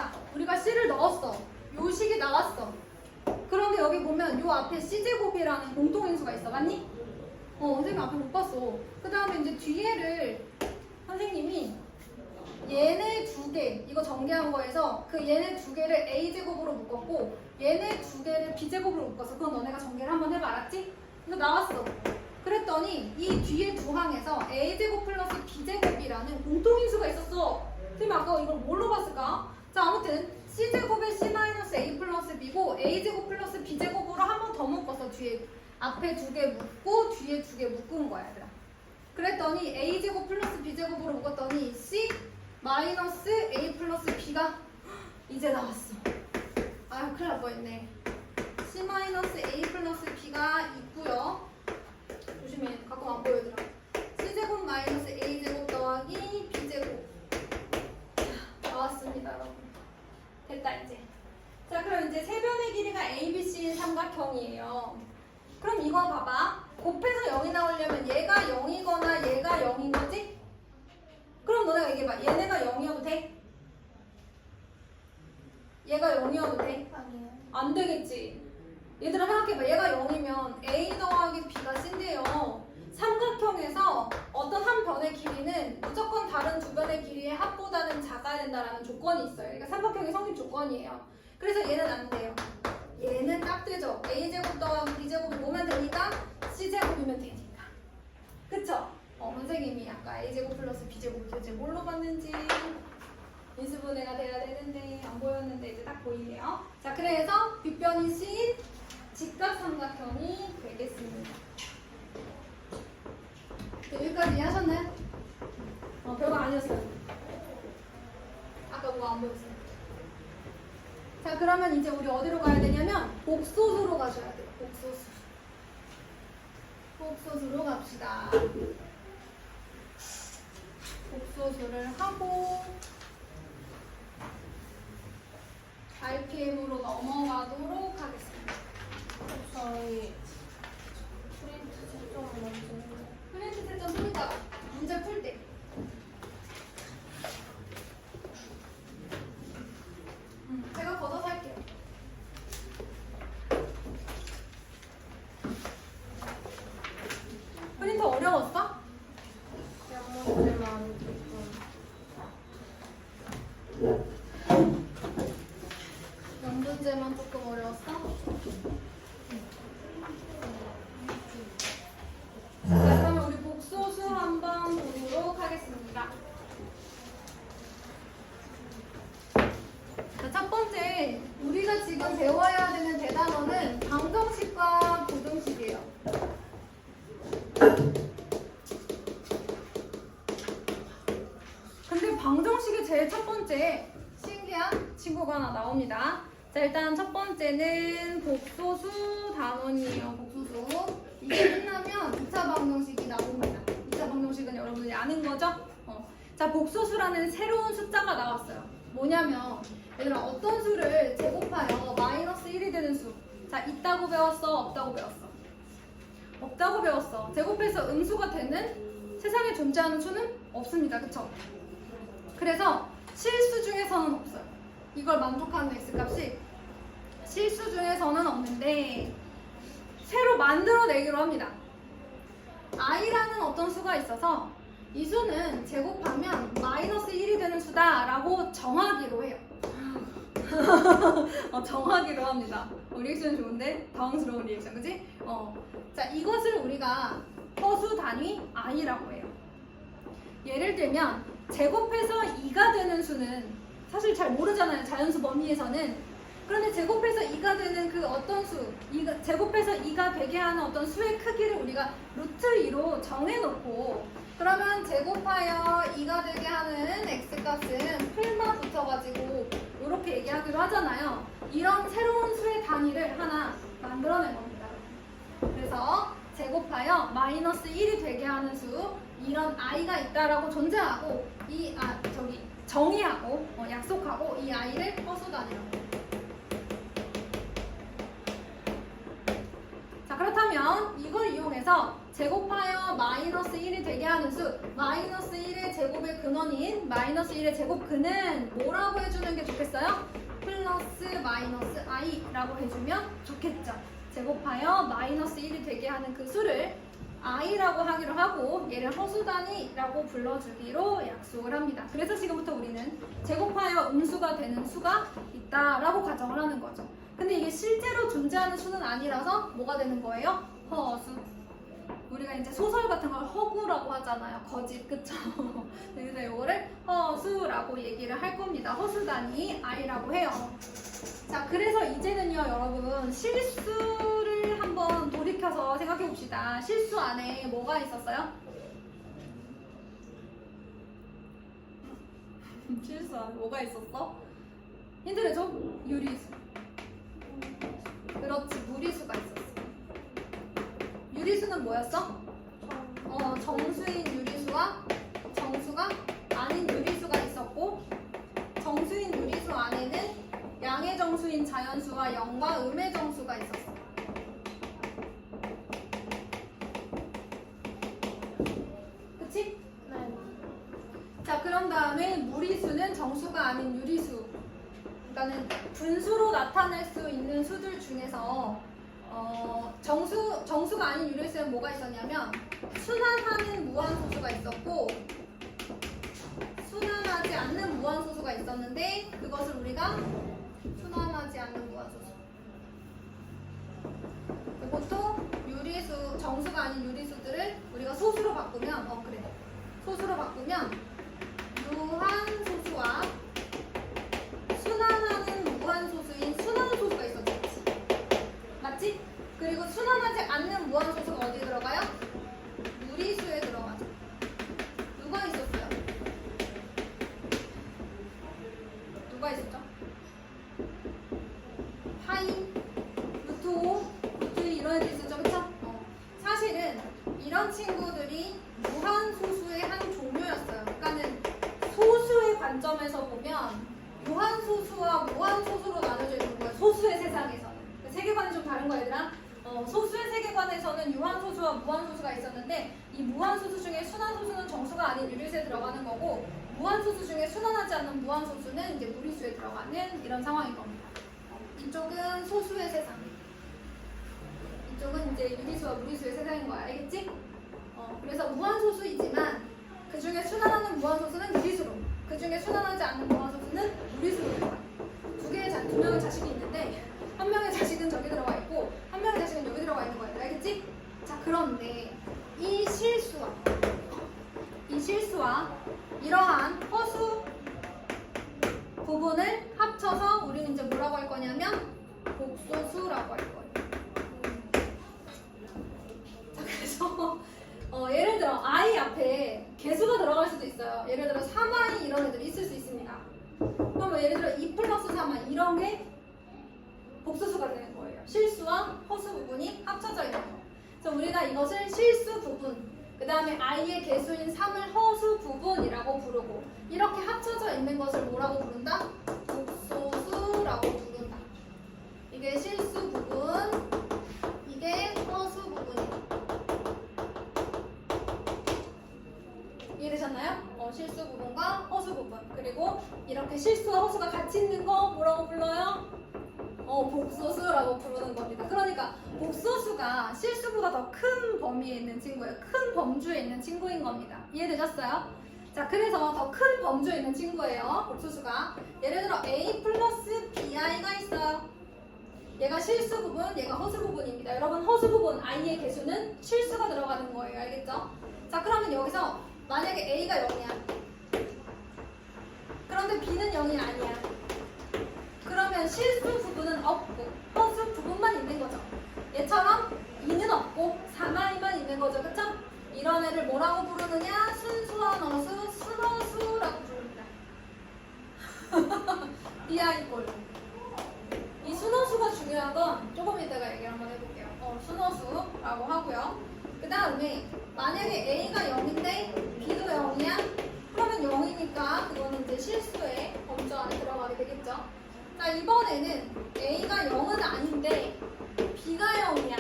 자, 우리가 C를 넣었어. 요 식이 나왔어. 그런데 여기 보면 요 앞에 C제곱이라는 공통인수가 있어. 맞니? 선생님 앞에 못 봤어. 그 다음에 이제 뒤에를 선생님이 얘네 두 개, 이거 전개한 거에서 그 얘네 두 개를 A제곱으로 묶었고 얘네 두 개를 B제곱으로 묶었어. 그건 너네가 전개를 한번 해봐. 알았지? 이거 나왔어. 그랬더니 이 뒤에 두 항에서 A제곱 플러스 B제곱이라는 공통인수가 있었어. 선생님 아까 이걸 뭘로 봤을까? 자, 아무튼 C제곱에 C-A 플러스 B고 A제곱 플러스 B제곱으로 한 번 더 묶어서 뒤에 앞에 두 개 묶고 뒤에 두 개 묶은 거야, 얘들아. 그랬더니 A제곱 플러스 B제곱으로 묶었더니 C 마이너스 A 플러스 B가 이제 나왔어. 아유, 큰일 날 뻔했네. C 마이너스 A 플러스 B가 있고요. 조심해, 가끔 안 보여, 얘들아. C제곱 마이너스 A제곱 더하기 B제곱. 나왔습니다, 여러분. 됐다, 이제. 자, 그럼 이제 세 변의 길이가 ABC인 삼각형이에요. 그럼 이거 봐봐. 곱해서 0이 나오려면 얘가 0이거나 얘가 0인 거지? 그럼 너네가 얘기해봐. 얘네가 0이어도 돼? 얘가 0이어도 돼? 아니요. 안 되겠지. 얘들아 생각해봐. 얘가 0이면 A 더하기 B가 C인데요. 삼각형에서 어떤 한 변의 길이는 무조건 다른 두 변의 길이의 합보다는 작아야 된다는 조건이 있어요. 그러니까 삼각형의 성립 조건이에요. 그래서 얘는 안 돼요. 얘는 딱 되죠. A제곱 더하기 B제곱을 보면 되니까 C제곱이면 되니까. 그쵸? 선생님이 아까 A제곱 플러스 B제곱 도대체 뭘로 봤는지 인수분해가 돼야 되는데 안 보였는데 이제 딱 보이네요. 자, 그래서 빗변이 C인 직각삼각형이 되겠습니다. 여기까지 이해하셨나요? 별거 아니었어요. 아까 뭐가 안 보였어요. 자, 그러면 이제 우리 어디로 가야 되냐면 복소수로 가셔야 돼요. 복소수. 복소수로 갑시다. 복소수를 하고 RPM으로 넘어가도록 하겠습니다. 저희 프린트 채점을 먼저. 프린트 채점 좀 이따가 문제 풀 때. 제가 걷어서 할게요. 프린터 어려웠어? 영문제만 조금. 영문제만 조금 어려웠어? 자, 그러면 우리 복소수 한번 보도록 하겠습니다. 자, 첫 번째, 우리가 지금 배워야 되는 대단어는 방정식과 부등식이에요. 근데 방정식이 제일 첫 번째 신기한 친구가 하나 나옵니다. 자, 일단 첫 번째는 복소수 단원이에요. 복소수. 이게 끝나면 2차 방정식이 나옵니다. 2차 방정식은 여러분들이 아는 거죠? 자, 복소수라는 새로운 숫자가 나왔어요. 뭐냐면 얘들아, 어떤 수를 제곱하여 마이너스 1이 되는 수. 자, 있다고 배웠어? 없다고 배웠어? 없다고 배웠어. 제곱해서 음수가 되는 세상에 존재하는 수는 없습니다. 그쵸? 그래서 실수 중에서는 없어요. 이걸 만족하는 x값이 실수 중에서는 없는데 새로 만들어내기로 합니다. i라는 어떤 수가 있어서 이 수는 제곱하면 마이너스 1이 되는 수다라고 정하기로 해요. 정하기로 합니다. 리액션 좋은데? 당황스러운 리액션, 그치? 자, 이것을 우리가 허수 단위 i라고 해요. 예를 들면 제곱해서 2가 되는 수는 사실 잘 모르잖아요. 자연수 범위에서는. 그런데 제곱해서 2가 되는 그 어떤 수, 제곱해서 2가 되게 하는 어떤 수의 크기를 우리가 루트 2로 정해놓고 그러면 제곱하여 2가 되게 하는 x값은 풀만 붙여가지고 이렇게 얘기하기로 하잖아요. 이런 새로운 수의 단위를 하나 만들어낸 겁니다. 그래서 제곱하여 마이너스 1이 되게 하는 수, 이런 i가 있다라고 존재하고 정의하고 약속하고 이 i를 허수 단위라고 해요. 자, 그렇다면 이걸 이용해서 제곱하여 마이너스 1이 되게 하는 수. 마이너스 1의 제곱의 근원인 마이너스 1의 제곱근은 뭐라고 해주는 게 좋겠어요? 플러스 마이너스 i라고 해주면 좋겠죠. 제곱하여 마이너스 1이 되게 하는 그 수를 i라고 하기로 하고 얘를 허수단위라고 불러주기로 약속을 합니다. 그래서 지금부터 우리는 제곱하여 음수가 되는 수가 있다라고 가정을 하는 거죠. 근데 이게 실제로 존재하는 수는 아니라서 뭐가 되는 거예요? 허수. 우리가 이제 소설 같은 걸 허구라고 하잖아요. 거짓, 그쵸? 그래서 이거를 허수라고 얘기를 할 겁니다. 허수단위 i라고 해요. 자, 그래서 이제는요, 여러분, 실수를 한번 돌이켜서 생각해 봅시다. 실수 안에 뭐가 있었어요? 실수 안에 뭐가 있었어? 힌트를 줘? 유리수. 그렇지, 무리수가 있었어. 유리수는 뭐였어? 정수인 유리수와 정수가 아닌 유리수가 있었고, 정수인 유리수 안에는 양의 정수인 자연수와 영과 음의 정수가 있었어. 그치? 네. 자, 그런 다음에 무리수는 정수가 아닌 유리수. 그러니까는 분수로 나타낼 수 있는 수들 중에서 정수가 아닌 유리수는 뭐가 있었냐면 순환하는 무한소수가 있었고 순환하지 않는 무한소수가 있었는데 그것을 우리가 순환하지 않는 무한소수. 그것도 유리수, 정수가 아닌 유리수들을 우리가 소수로 바꾸면 소수로 바꾸면 무한소수와 순환하는 무한소수인 순환소수가 있었지. 맞지? 그리고 순환하지 않는 무한소수가 어디에 들어가요? 무리수에 들어가죠. 누가 있었어요? 누가 있었죠? 파이, 루트 5, 루트 2 이런 애들 있었죠, 그쵸? 사실은 이런 친구들이 무한소수의 한 종류였어요. 그러니까는 소수의 관점에서 보면 무한소수와 무한소수로 나눠져 있는 거예요. 소수의 세상에서는. 세계관이 좀 다른 거야, 얘들아. 소수의 세계관에서는 유한소수와 무한소수가 있었는데 이 무한소수 중에 순환소수는 정수가 아닌 유리수에 들어가는 거고 무한소수 중에 순환하지 않는 무한소수는 이제 무리수에 들어가는 이런 상황인 겁니다. 이쪽은 소수의 세상, 이쪽은 이제 유리수와 무리수의 세상인 거야. 알겠지? 그래서 무한소수이지만 그 중에 순환하는 무한소수는 유리수로, 그 중에 순환하지 않는 무한소수는 무리수로 들어가. 두 명의 자식이 있는데 한 명의 자식은 저기 들어가 있고 한 명의 자식은 여기 들어가 있는 거예요. 알겠지? 자, 그런데 이 실수와 이러한 허수 부분을 합쳐서 우리는 이제 뭐라고 할 거냐면 복소수라고 할 거예요. 자, 그래서 예를 들어 i 앞에 개수가 들어갈 수도 있어요. 예를 들어 3i 이런 애들이 있을 수 있습니다. 그럼 뭐 예를 들어 2 플러스 3i 이런 게 복소수가 되는 거예요. 실수와 허수 부분이 합쳐져 있는 거. 그래서 우리가 이것을 실수 부분, 그 다음에 i의 개수인 3을 허수 부분이라고 부르고 이렇게 합쳐져 있는 것을 뭐라고 부른다? 복소수라고 부른다. 이게 실수 부분, 이게 허수 부분이에요. 이해되셨나요? 실수 부분과 허수 부분. 그리고 이렇게 실수와 허수가 같이 있는 거 뭐라고 불러요? 복소수라고 부르는 겁니다. 그러니까 복소수가 실수보다 더 큰 범위에 있는 친구예요. 큰 범주에 있는 친구인 겁니다. 이해되셨어요? 자, 그래서 더 큰 범주에 있는 친구예요. 복소수가. 예를 들어 a 플러스 bi가 있어요. 얘가 실수 부분, 얘가 허수 부분입니다. 여러분, 허수 부분 i의 개수는 실수가 들어가는 거예요. 알겠죠? 자, 그러면 여기서 만약에 a가 0이야. 그런데 b는 0이 아니야. 그러면 실수 부분은 없고 허수 부분만 있는 거죠. 얘처럼 2는 없고 3i만 있는 거죠. 그쵸? 이런 애를 뭐라고 부르느냐? 순수한 허수, 순허수라고 부릅니다. 비아이꼴. 이 순허수가 중요한 건 조금 이따가 얘기 한번 해볼게요. 순허수라고 하고요. 그 다음에 만약에 a가 0인데 b도 0이야? 그러면 0이니까 그거는 이제 실수의 범주 안에 들어가게 되겠죠. 자, 이번에는 a가 0은 아닌데 b가 0이야.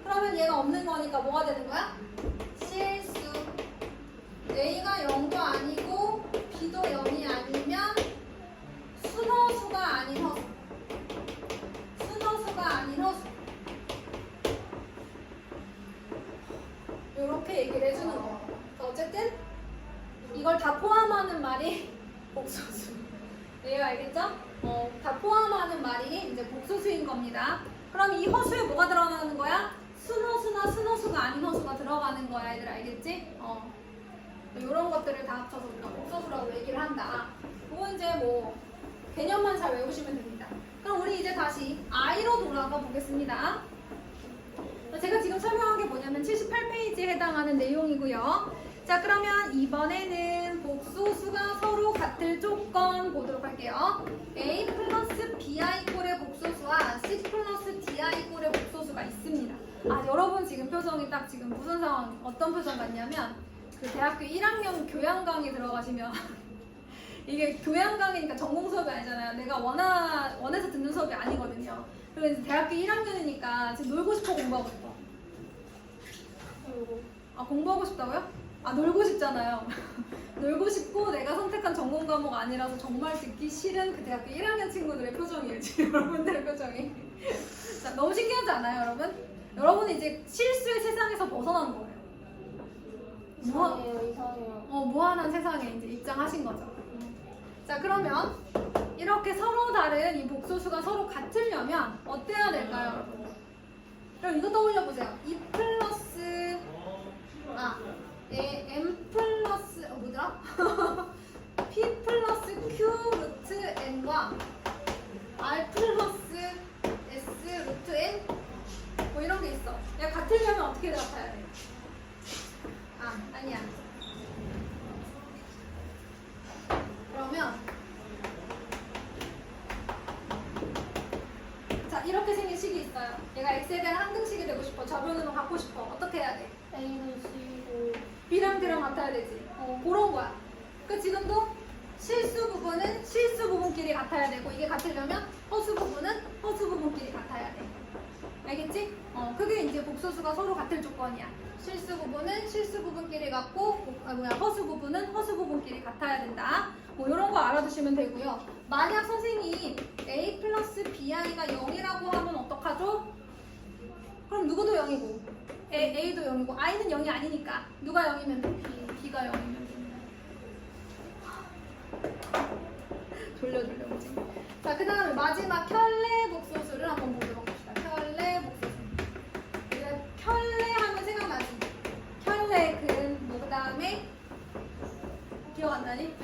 그럼 그러면 얘가 없는 거니까 뭐가 되는 거야? 실수. A가 0도 아니고 B도 0이 아니면 순허수가 아닌 허수. 순허수가 아닌 허수. 이렇게 얘기를 해주는 거. 어쨌든 이걸 다 포함하는 말이 복소수. 네, 알겠죠? 다 포함하는 말이 이제 복소수인 겁니다. 그럼 이 허수에 뭐가 들어가는 거야? 순허수나 순허수가 아닌 허수가 들어가는 거야, 얘들 알겠지? 이런 것들을 다 합쳐서 우리가 복소수라고 얘기를 한다. 그거 이제 뭐 개념만 잘 외우시면 됩니다. 그럼 우리 이제 다시 I로 돌아가 보겠습니다. 제가 지금 설명한 게 뭐냐면 78페이지에 해당하는 내용이고요. 자, 그러면 이번에는 복소수가 서로 같을 조건 보도록 할게요. A 플러스 BI 꼴의 복소수와 C 플러스 DI 꼴의 복소수가 있습니다. 아, 여러분 지금 표정이 딱 지금 무슨 상황, 어떤 표정 같냐면 그 대학교 1학년 교양 강의 들어가시면 이게 교양 강의니까 전공 수업이 아니잖아요. 내가 원해서 듣는 수업이 아니거든요. 그리고 이제 대학교 1학년이니까 지금 놀고 싶어, 공부하고 싶어? 아, 공부하고 싶다고요? 아, 놀고 싶잖아요. 놀고 싶고 내가 선택한 전공 과목 아니라서 정말 듣기 싫은 그 대학교 1학년 친구들의 표정이에요. 지금 여러분들의 표정이. 자, 너무 신기하지 않아요, 여러분? 여러분은 이제 실수의 세상에서 벗어난 거예요. 이상해요. 무한한 세상에 이제 입장하신 거죠. 자, 그러면 이렇게 서로 다른 이 복소수가 서로 같으려면 어때야 될까요, 여러분? 그럼 이거 떠올려 보세요. E 플러스 M 플러스 뭐더라? P 플러스 Q 루트 N과 R 플러스 S 루트 N 뭐 이런 게 있어. 얘가 같으려면 어떻게 같아야 돼? 아니야. 그러면 자, 이렇게 생긴 식이 있어요. 얘가 X에 대한 항등식이 되고 싶어. 저변으로 갖고 싶어. 어떻게 해야 돼? A는 C고 B랑 D랑 같아야 되지. 그런 거야. 그 지금도 실수 부분은 실수 부분끼리 같아야 되고, 이게 같으려면 허수 부분은 허수 부분끼리 같아야 돼. 알겠지? 그게 이제 복소수가 서로 같을 조건이야. 실수 부분은 실수 부분끼리 같고, 허수 부분은 허수 부분끼리 같아야 된다. 뭐 이런 거 알아두시면 되고요. 만약 선생님 A 플러스 BI가 0이라고 하면 어떡하죠? 그럼 누구도 0이고 A도 0이고 I는 0이 아니니까 누가 0이면 돼? B가 0이면 돼. 졸려 그지? 자, 그 다음에 마지막 켤레 복소수를 한번 보도록 합시다. 켤레 복소수. 켤레 하면 생각나지? 켤레근 뭐 그 다음에 기억 안 나니?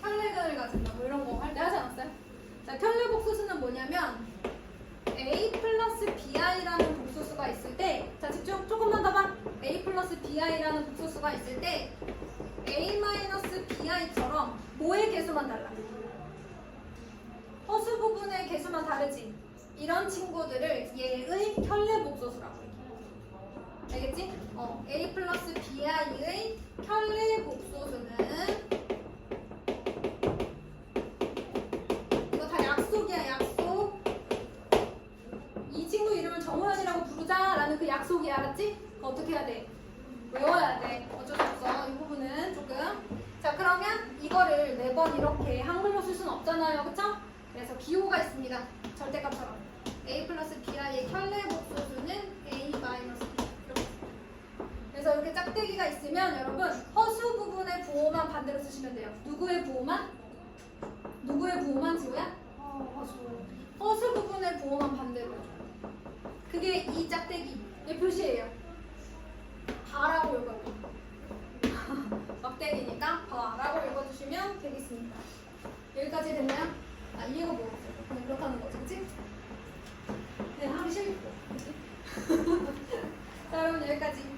켤레근을 가진다 뭐 이런 거 할 때 하지 않았어요? 자, 켤레 복소수는 뭐냐면 A 플러스 BI라는 복소수가 있을 때, 자, 집중 조금만 더 봐. A 플러스 BI라는 복소수가 있을 때 A 마이너스 BI처럼 뭐의 개수만 달라? 허수 부분의 개수만 다르지? 이런 친구들을 얘의 켤레 복소수라고 해. 알겠지? A 플러스 BI의 켤레 복소수는 이거 다 약속이야, 약속. 이 친구 이름을 정호연이라고 부르자라는 그 약속이, 알았지? 그거 어떻게 해야 돼? 외워야 돼. 어쩔 수 없어. 이 부분은 조금. 자, 그러면 이거를 매번 이렇게 한글로 쓸 수는 없잖아요. 그쵸? 그래서 기호가 있습니다. 절대값처럼. A 플러스 B의 켤레 복소수는 A 마이너스 B. 이렇게. 그래서 이렇게 짝대기가 있으면 여러분 허수 부분의 부호만 반대로 쓰시면 돼요. 누구의 부호만? 누구의 부호만, 지호야? 허수 부분의 부호만 반대로. 그게 이 짝대기의 표시예요. 바라고 읽어요. 막대기니까 바라고 읽어주시면 되겠습니다. 여기까지 됐나요? 이해가 뭐였어요? 그냥 그렇다는 거지, 그치? 네, 하기 싫고. 그치? 자, 여러분 여기까지.